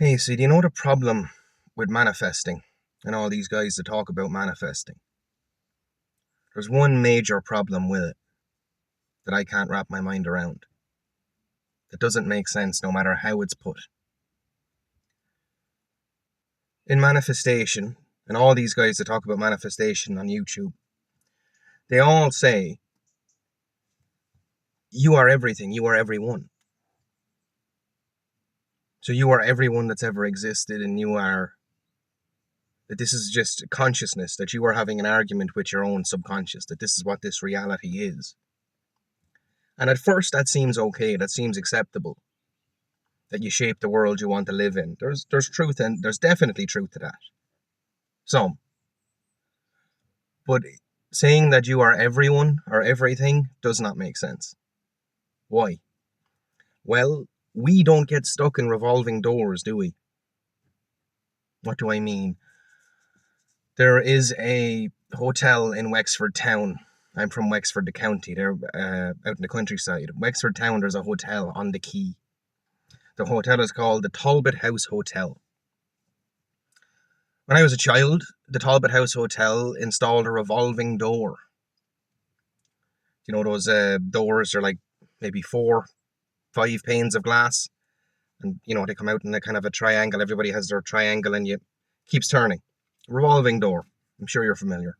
Hey, so do you know the problem with manifesting and all these guys that talk about manifesting? There's one major problem with it that I can't wrap my mind around. That doesn't make sense no matter how it's put. In manifestation, and all these guys that talk about manifestation on YouTube, they all say, you are everything, you are everyone. So you are everyone that's ever existed, and that this is just consciousness, that you are having an argument with your own subconscious, that this is what this reality is. And at first that seems okay, that seems acceptable, that you shape the world you want to live in. There's truth, and there's definitely truth to that. Some. But saying that you are everyone or everything does not make sense. Why? Well, we don't get stuck in revolving doors, do we? What do I mean? There is a hotel in Wexford Town. I'm from Wexford, the county. They're out in the countryside. Wexford Town, there's a hotel on the quay. The hotel is called the Talbot House Hotel. When I was a child, the Talbot House Hotel installed a revolving door. You know, those doors are like maybe 4, 5 panes of glass. And, you know, they come out in a kind of a triangle. Everybody has their triangle and it keeps turning. Revolving door. I'm sure you're familiar.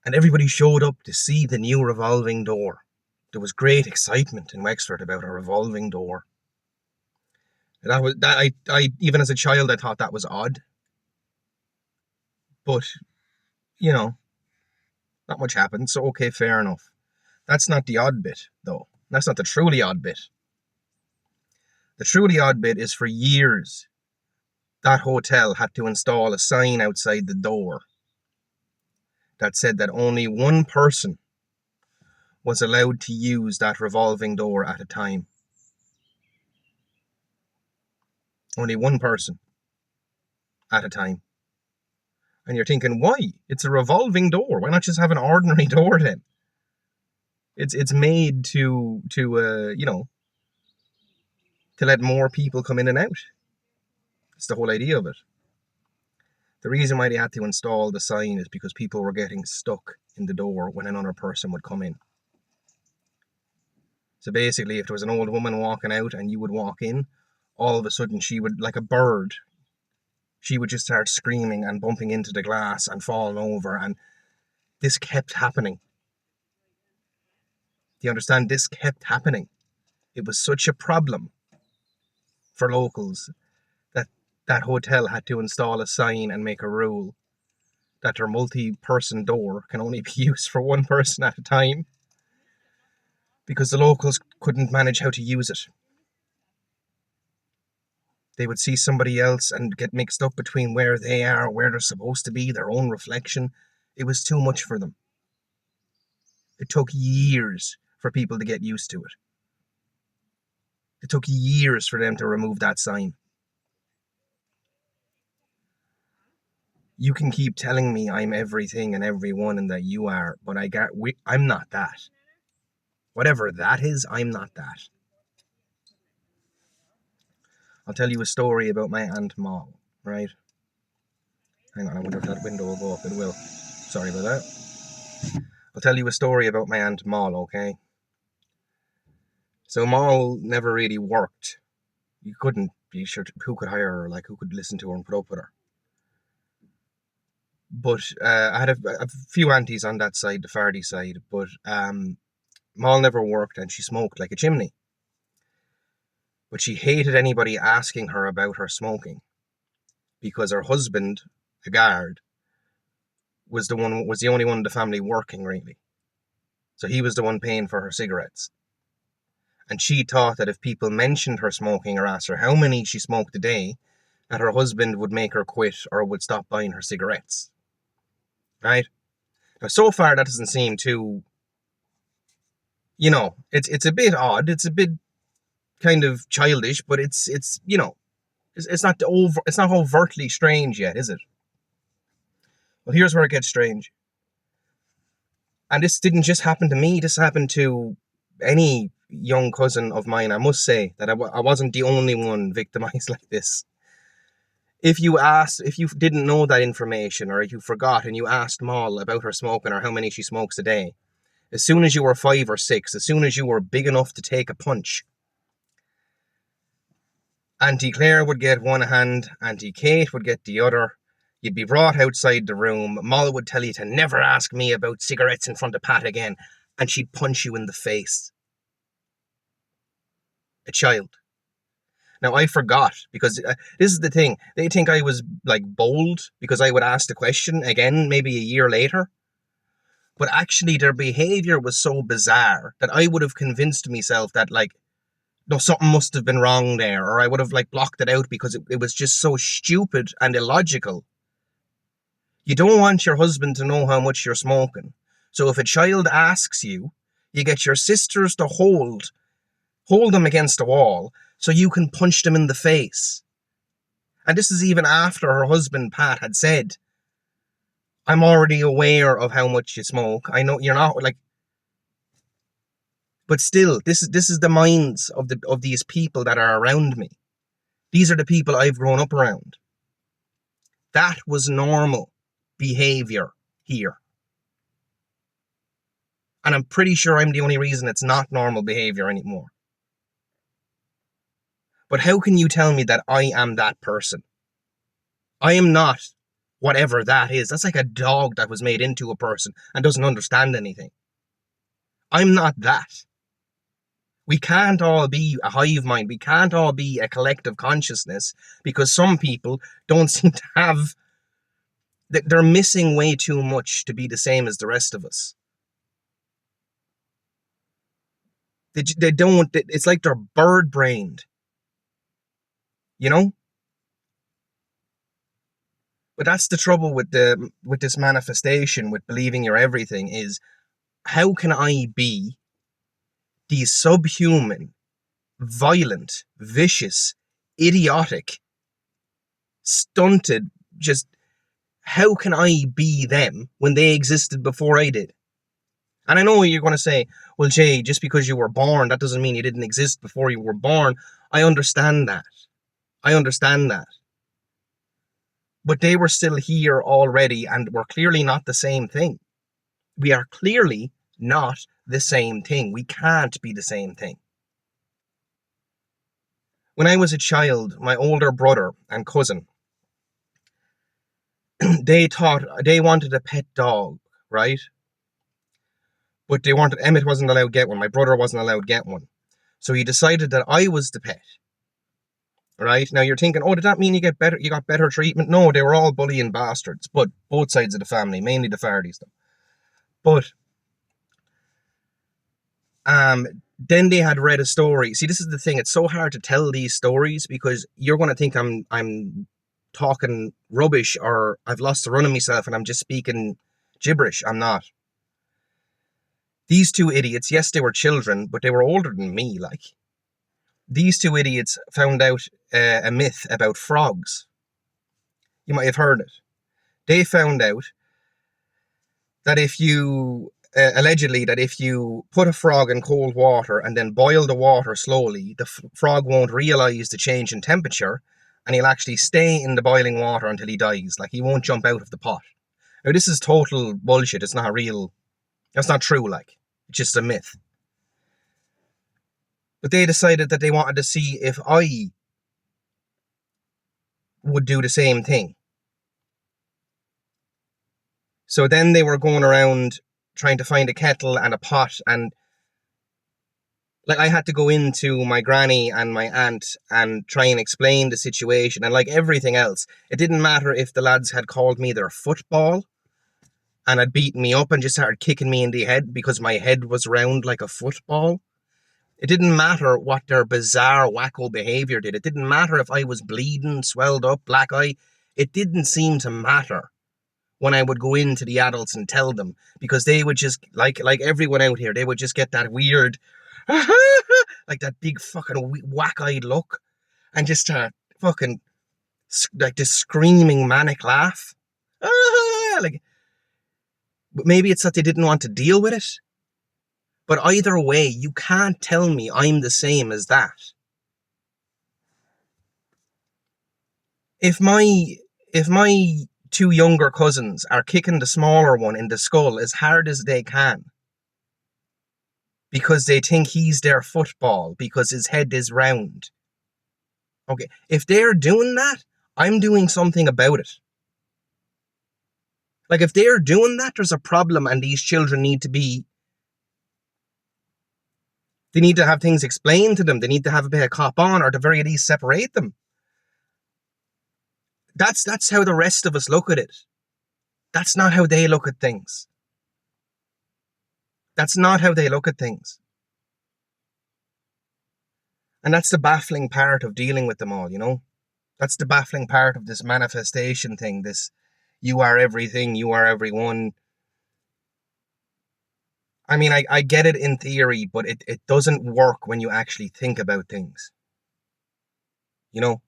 And everybody showed up to see the new revolving door. There was great excitement in Wexford about a revolving door. I even as a child, I thought that was odd. But, you know, not much happened, so okay, fair enough. That's not the odd bit, though. That's not the truly odd bit. The truly odd bit is for years, that hotel had to install a sign outside the door that said that only one person was allowed to use that revolving door at a time. Only one person at a time. And you're thinking, why? It's a revolving door. Why not just have an ordinary door then? It's made to let more people come in and out. It's the whole idea of it. The reason why they had to install the sign is because people were getting stuck in the door when another person would come in. So basically, if there was an old woman walking out and you would walk in, all of a sudden she would, like a bird, she would just start screaming and bumping into the glass and falling over. And this kept happening. Do you understand? This kept happening. It was such a problem for locals that hotel had to install a sign and make a rule that their multi-person door can only be used for one person at a time, because the locals couldn't manage how to use it. They would see somebody else and get mixed up between where they are, where they're supposed to be, their own reflection. It was too much for them. It took years for people to get used to it. It took years for them to remove that sign. You can keep telling me I'm everything and everyone and that you are, but I'm not that. Whatever that is, I'm not that. I'll tell you a story about my Aunt Moll, right? Hang on, I wonder if that window will go up. It will. Sorry about that. I'll tell you a story about my Aunt Moll, okay? So Moll never really worked. You couldn't be sure who could hire her, like who could listen to her and put up with her. But I had a few aunties on that side, the Fardy side, but Moll never worked and she smoked like a chimney. But she hated anybody asking her about her smoking because her husband, a guard, was the only one in the family working, really. So he was the one paying for her cigarettes. And she thought that if people mentioned her smoking or asked her how many she smoked a day, that her husband would make her quit or would stop buying her cigarettes. Right? Now, so far, that doesn't seem too, it's a bit odd. It's a bit kind of childish, but it's not overtly strange yet, is it? Well, here's where it gets strange. And this didn't just happen to me. This happened to any young cousin of mine, I must say that I wasn't the only one victimized like this. If you didn't know that information, or you forgot and you asked Moll about her smoking or how many she smokes a day, as soon as you were 5 or 6, as soon as you were big enough to take a punch, Auntie Claire would get one hand, Auntie Kate would get the other. You'd be brought outside the room. Moll would tell you to never ask me about cigarettes in front of Pat again, and she'd punch you in the face. A child. Now, I forgot, because this is the thing. They think I was, like, bold because I would ask the question again maybe a year later. But actually, their behaviour was so bizarre that I would have convinced myself that, like, no, something must have been wrong there, or I would have, like, blocked it out because it was just so stupid and illogical. You don't want your husband to know how much you're smoking. So if a child asks you, you get your sisters to hold them against a wall so you can punch them in the face. And this is even after her husband, Pat, had said, I'm already aware of how much you smoke. I know you're not, like, but still, this is the minds of these people that are around me. These are the people I've grown up around. That was normal behavior here. And I'm pretty sure I'm the only reason it's not normal behavior anymore. But how can you tell me that I am that person? I am not whatever that is. That's like a dog that was made into a person and doesn't understand anything. I'm not that. We can't all be a hive mind. We can't all be a collective consciousness, because some people don't seem to have... They're missing way too much to be the same as the rest of us. They don't... It's like they're bird-brained. You know? But that's the trouble with this manifestation, with believing you're everything, is how can I be the subhuman, violent, vicious, idiotic, stunted, just... How can I be them when they existed before I did? And I know you're going to say, well, Jay, just because you were born, that doesn't mean you didn't exist before you were born. I understand that. But they were still here already, and were clearly not the same thing. We are clearly not the same thing. We can't be the same thing. When I was a child, my older brother and cousin, they wanted a pet dog, right? But Emmett wasn't allowed to get one. My brother wasn't allowed to get one. So he decided that I was the pet. Right? Now you're thinking, oh, did that mean you got better treatment? No, they were all bullying bastards. But both sides of the family, mainly the Fardys though. But then they had read a story. See, this is the thing. It's so hard to tell these stories because you're going to think I'm talking rubbish, or I've lost the run of myself and I'm just speaking gibberish. I'm not. These two idiots, yes, they were children, but they were older than me, like. These two idiots found out a myth about frogs. You might have heard it. They found out that if you... allegedly, that if you put a frog in cold water and then boil the water slowly, the frog won't realise the change in temperature, and he'll actually stay in the boiling water until he dies. Like, he won't jump out of the pot. Now, this is total bullshit. It's not real. That's not true, like. It's just a myth. But they decided that they wanted to see if I would do the same thing. So then they were going around trying to find a kettle and a pot, and like, I had to go into my granny and my aunt and try and explain the situation. And like everything else, it didn't matter if the lads had called me their football and had beaten me up and just started kicking me in the head because my head was round like a football. It didn't matter what their bizarre, wacko behaviour did. It didn't matter if I was bleeding, swelled up, black eye. It didn't seem to matter when I would go into the adults and tell them, because they would just, like everyone out here, they would just get that weird, like that big fucking whack-eyed look, and just start fucking, like, this screaming manic laugh. Like, maybe it's that they didn't want to deal with it. But either way, you can't tell me I'm the same as that. If my two younger cousins are kicking the smaller one in the skull as hard as they can because they think he's their football because his head is round. Okay, if they're doing that, I'm doing something about it. Like, if they're doing that, there's a problem, and these children need to have things explained to them. They need to have a bit of cop on, or at the very least separate them. That's how the rest of us look at it. That's not how they look at things. That's not how they look at things. And that's the baffling part of dealing with them all, you know? That's the baffling part of this manifestation thing, this you are everything, you are everyone. I mean, I get it in theory, but it doesn't work when you actually think about things. You know?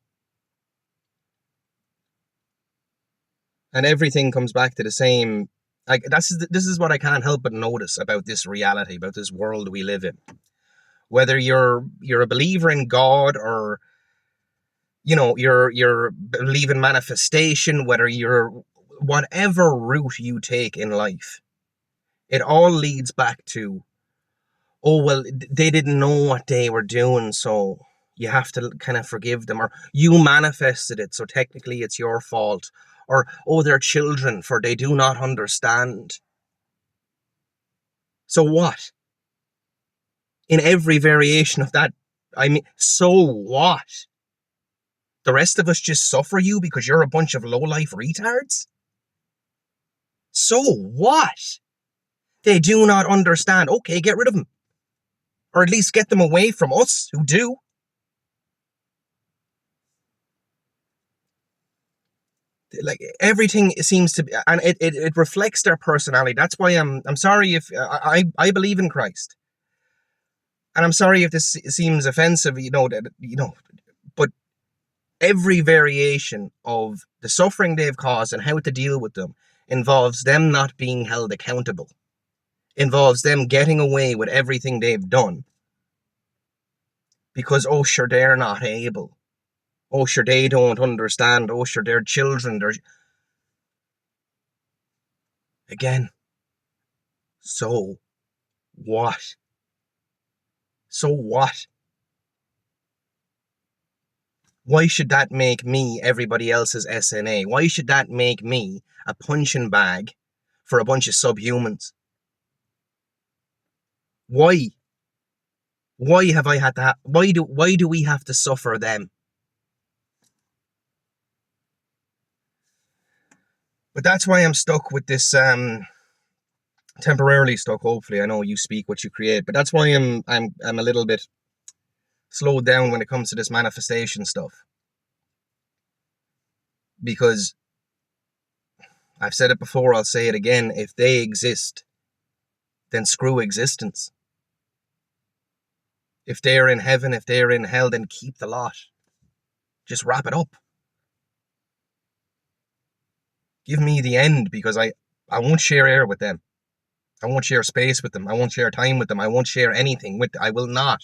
And everything comes back to the same. Like, this is what I can't help but notice about this reality, about this world we live in. Whether you're a believer in God, or you're believe in manifestation, whether you're whatever route you take in life, it all leads back to, oh, well, they didn't know what they were doing, so you have to kind of forgive them, or you manifested it, so technically it's your fault, or, oh, they're children, for they do not understand. So what? In every variation of that, I mean, so what? The rest of us just suffer you because you're a bunch of low-life retards? So what? They do not understand. Okay, get rid of them. Or at least get them away from us who do. Like, everything seems to be, and it reflects their personality. That's why I'm sorry if I believe in Christ. And I'm sorry if this seems offensive, but every variation of the suffering they've caused and how to deal with them involves them not being held accountable. Involves them getting away with everything they've done. Because, oh, sure, they're not able. Oh, sure, they don't understand. Oh, sure, they're children. Again, so what? So what? Why should that make me everybody else's SNA? Why should that make me a punching bag for a bunch of subhumans? Why? Why have I had to? Why do we have to suffer them? But that's why I'm stuck with this. Temporarily stuck. Hopefully, I know you speak what you create, but that's why I'm a little bit slowed down when it comes to this manifestation stuff. Because I've said it before, I'll say it again. If they exist, then screw existence. If they're in heaven, if they're in hell, then keep the lot. Just wrap it up. Give me the end, because I won't share air with them. I won't share space with them. I won't share time with them. I won't share anything with them. I will not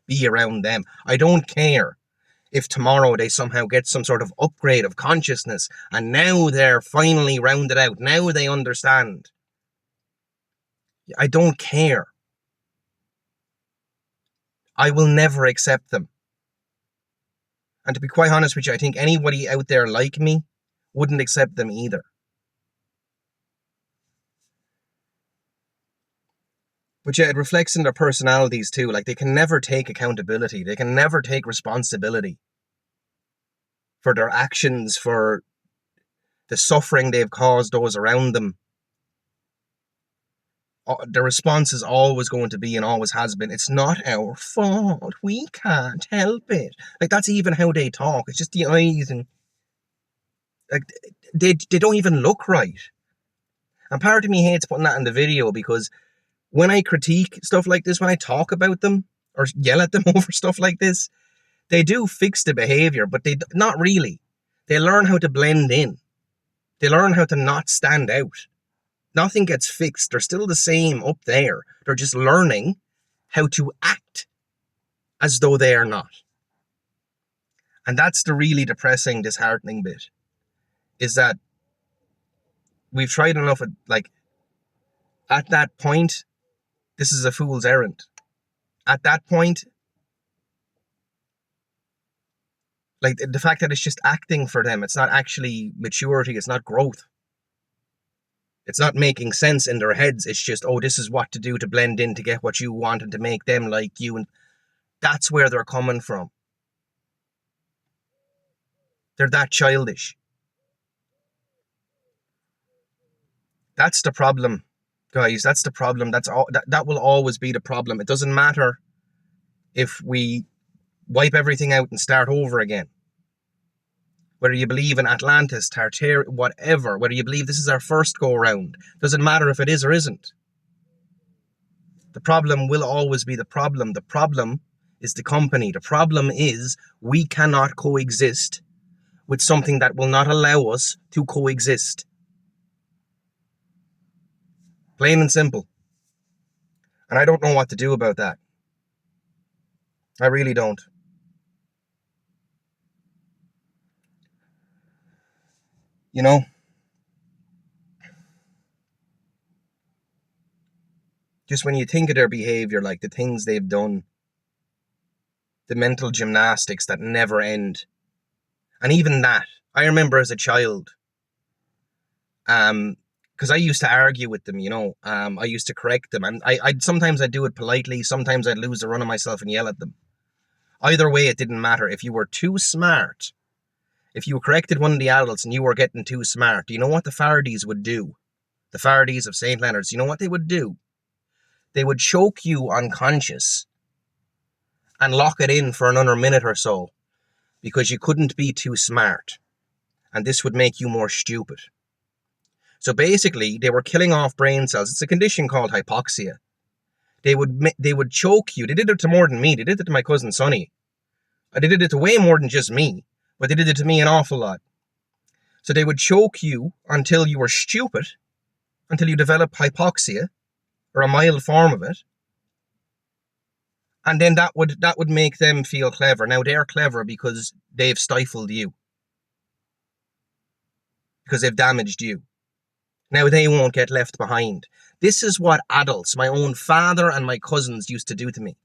be around them. I don't care if tomorrow they somehow get some sort of upgrade of consciousness and now they're finally rounded out. Now they understand. I don't care. I will never accept them. And to be quite honest with you, I think anybody out there like me wouldn't accept them either. But yeah, it reflects in their personalities too. Like, they can never take accountability. They can never take responsibility for their actions, for the suffering they've caused those around them. The response is always going to be, and always has been, it's not our fault. We can't help it. Like, that's even how they talk. It's just the eyes, and like, they don't even look right. And part of me hates putting that in the video, because when I critique stuff like this, when I talk about them or yell at them over stuff like this, they do fix the behavior, but they not really. They learn how to blend in. They learn how to not stand out. Nothing gets fixed. They're still the same up there. They're just learning how to act as though they are not. And that's the really depressing, disheartening bit, is that we've tried enough at that point, this is a fool's errand. At that point, like the fact that it's just acting for them, it's not actually maturity, it's not growth. It's not making sense in their heads. It's just, oh, this is what to do to blend in to get what you want and to make them like you. And that's where they're coming from. They're that childish. That's the problem, guys. That's the problem. That's all. That will always be the problem. It doesn't matter if we wipe everything out and start over again. Whether you believe in Atlantis, Tartaria, whatever, whether you believe this is our first go-around, doesn't matter if it is or isn't. The problem will always be the problem. The problem is the company. The problem is we cannot coexist with something that will not allow us to coexist. Plain and simple. And I don't know what to do about that. I really don't. You know, just when you think of their behavior, like the things they've done, the mental gymnastics that never end. And even that, I remember as a child, because I used to argue with them, I used to correct them, and sometimes I'd do it politely, sometimes I'd lose the run of myself and yell at them. Either way, it didn't matter. If you were too smart, if you corrected one of the adults and you were getting too smart, do you know what the Faradies would do? The Faradies of St. Leonard's, you know what they would do? They would choke you unconscious and lock it in for another minute or so because you couldn't be too smart. And this would make you more stupid. So basically, they were killing off brain cells. It's a condition called hypoxia. They would choke you. They did it to more than me. They did it to my cousin Sonny. They did it to way more than just me, but they did it to me an awful lot. So they would choke you until you were stupid, until you developed hypoxia, or a mild form of it. And then that would make them feel clever. Now they're clever because they've stifled you. Because they've damaged you. Now they won't get left behind. This is what adults, my own father and my cousins, used to do to me.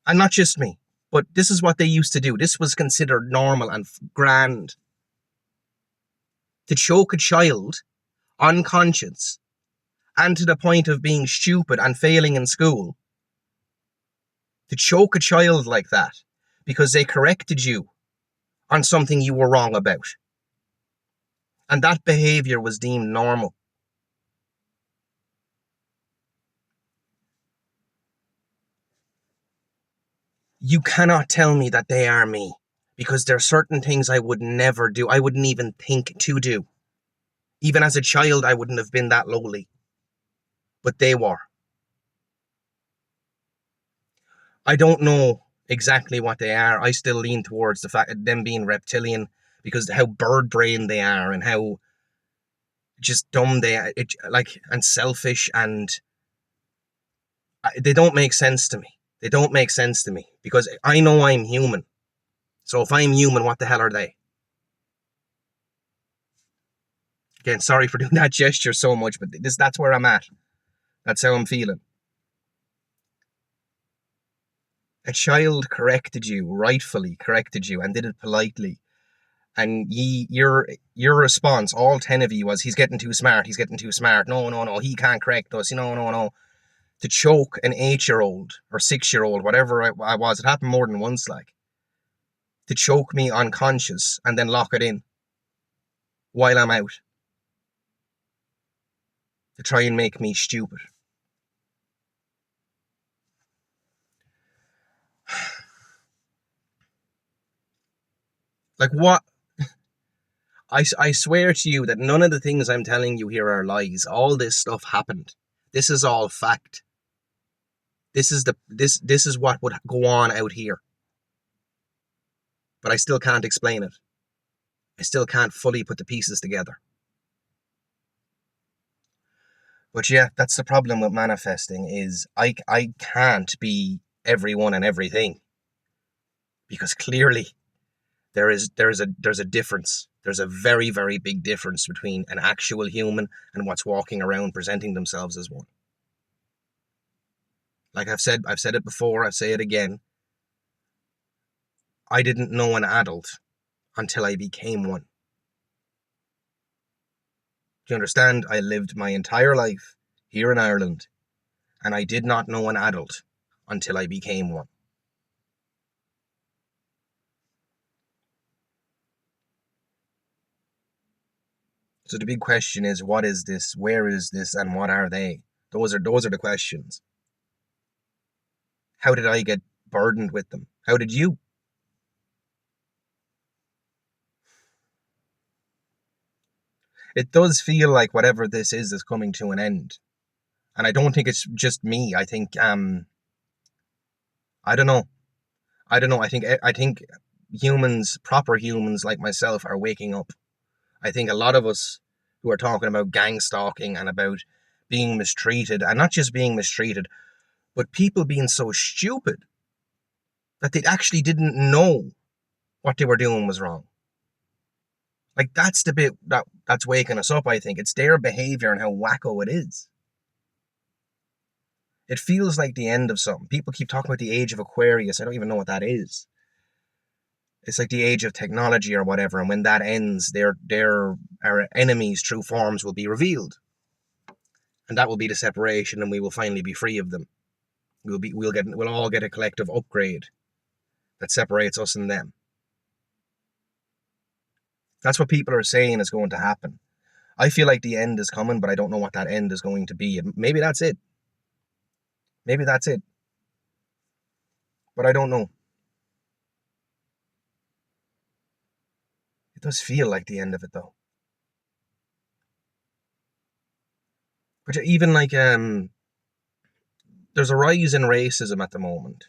And not just me, but this is what they used to do. This was considered normal and grand. To choke a child unconscious and to the point of being stupid and failing in school. To choke a child like that because they corrected you on something you were wrong about. And that behavior was deemed normal. You cannot tell me that they are me, because there are certain things I would never do. I wouldn't even think to do. Even as a child, I wouldn't have been that lowly. But they were. I don't know exactly what they are. I still lean towards the fact of them being reptilian, because how bird-brained they are and how just dumb they are, and selfish, and they don't make sense to me. They don't make sense to me because I know I'm human. So if I'm human, what the hell are they? Again, sorry for doing that gesture so much, but that's where I'm at. That's how I'm feeling. A child corrected you, rightfully corrected you, and did it politely. And your response, all 10 of you, was, he's getting too smart, he's getting too smart. No, he can't correct us. No. To choke an 8-year-old or 6-year-old, whatever I was, it happened more than once, to choke me unconscious and then lock it in while I'm out. To try and make me stupid. Like what? I swear to you that none of the things I'm telling you here are lies. All this stuff happened. This is all fact. This is what would go on out here. But I still can't explain it. I still can't fully put the pieces together. But yeah, that's the problem with manifesting is I can't be everyone and everything, because clearly there's a difference. There's a very, very big difference between an actual human and what's walking around presenting themselves as one. Like I've said it before, I say it again. I didn't know an adult until I became one. Do you understand? I lived my entire life here in Ireland, and I did not know an adult until I became one. So the big question is, what is this? Where is this? And what are they? Those are the questions. How did I get burdened with them? How did you? It does feel like whatever this is coming to an end. And I don't think it's just me. I think I don't know. I don't know. I think humans, proper humans like myself, are waking up. I think a lot of us who are talking about gang stalking and about being mistreated, and not just being mistreated, but people being so stupid that they actually didn't know what they were doing was wrong. Like that's the bit that's waking us up, I think. It's their behavior and how wacko it is. It feels like the end of something. People keep talking about the age of Aquarius. I don't even know what that is. It's like the age of technology or whatever, and when that ends, our enemies' true forms will be revealed. And that will be the separation, and we will finally be free of them. We'll all get a collective upgrade that separates us and them. That's what people are saying is going to happen. I feel like the end is coming, but I don't know what that end is going to be. And maybe that's it. Maybe that's it. But I don't know. It does feel like the end of it though. But even like there's a rise in racism at the moment,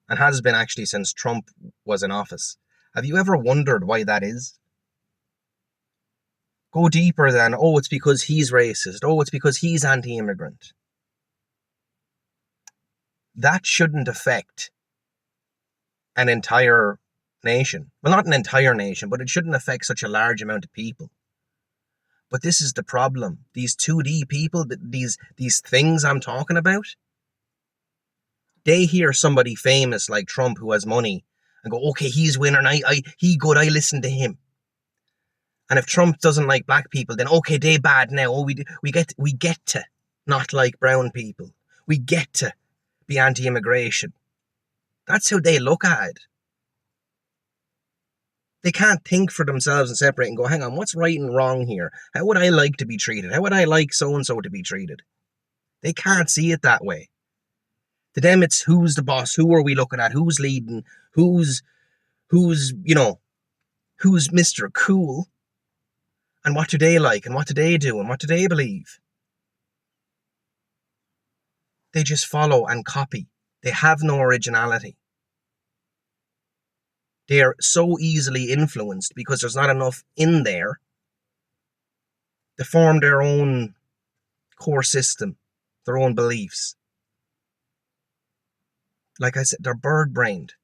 and has been actually since Trump was in office. Have you ever wondered why that is? Go deeper than, oh, it's because he's racist. Oh, it's because he's anti-immigrant. That shouldn't affect an entire nation. Well, not an entire nation, but it shouldn't affect such a large amount of people. But this is the problem. These 2D people, these things I'm talking about, they hear somebody famous like Trump who has money and go, okay, he's winner, and he good, I listen to him. And if Trump doesn't like black people, then okay, they bad now. Oh, we get to not like brown people. We get to be anti-immigration. That's how they look at it. They can't think for themselves and separate and go, hang on, what's right and wrong here? How would I like to be treated? How would I like so-and-so to be treated? They can't see it that way. To them, it's who's the boss? Who are we looking at? Who's leading? Who's who's Mr. Cool? And what do they like? And what do they do? And what do they believe? They just follow and copy. They have no originality. They are so easily influenced because there's not enough in there to form their own core system, their own beliefs. Like I said, they're bird-brained.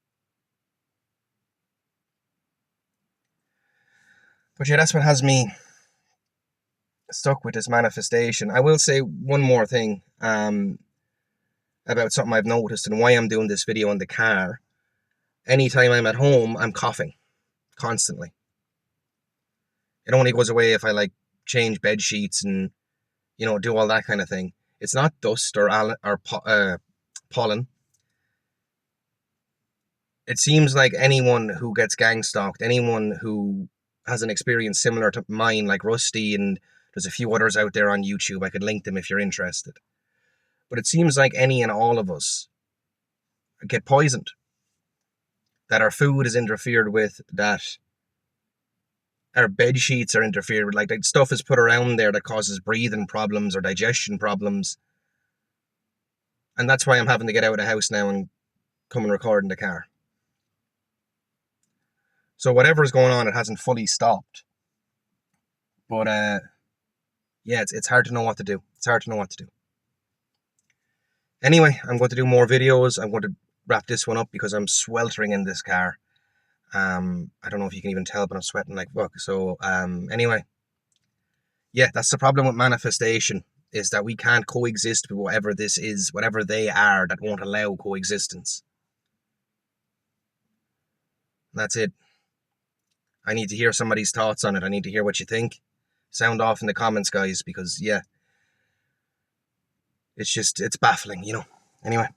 But yeah, that's what has me stuck with this manifestation. I will say one more thing about something I've noticed and why I'm doing this video in the car. Anytime I'm at home, I'm coughing constantly. It only goes away if I like change bed sheets and do all that kind of thing. It's not dust or pollen. It seems like anyone who gets gang stalked, anyone who has an experience similar to mine, like Rusty, and there's a few others out there on YouTube. I could link them if you're interested. But it seems like any and all of us get poisoned. That our food is interfered with, that our bed sheets are interfered with, like that stuff is put around there that causes breathing problems or digestion problems. And that's why I'm having to get out of the house now and come and record in the car. So whatever's going on, it hasn't fully stopped. But yeah, it's hard to know what to do. It's hard to know what to do. Anyway, I'm going to do more videos. I'm going to wrap this one up because I'm sweltering in this car. I don't know if you can even tell, but I'm sweating like fuck. So anyway, yeah, that's the problem with manifestation, is that we can't coexist with whatever this is, whatever they are that won't allow coexistence. That's it. I need to hear somebody's thoughts on it. I need to hear what you think. Sound off in the comments, guys, because yeah, it's baffling, you know. Anyway.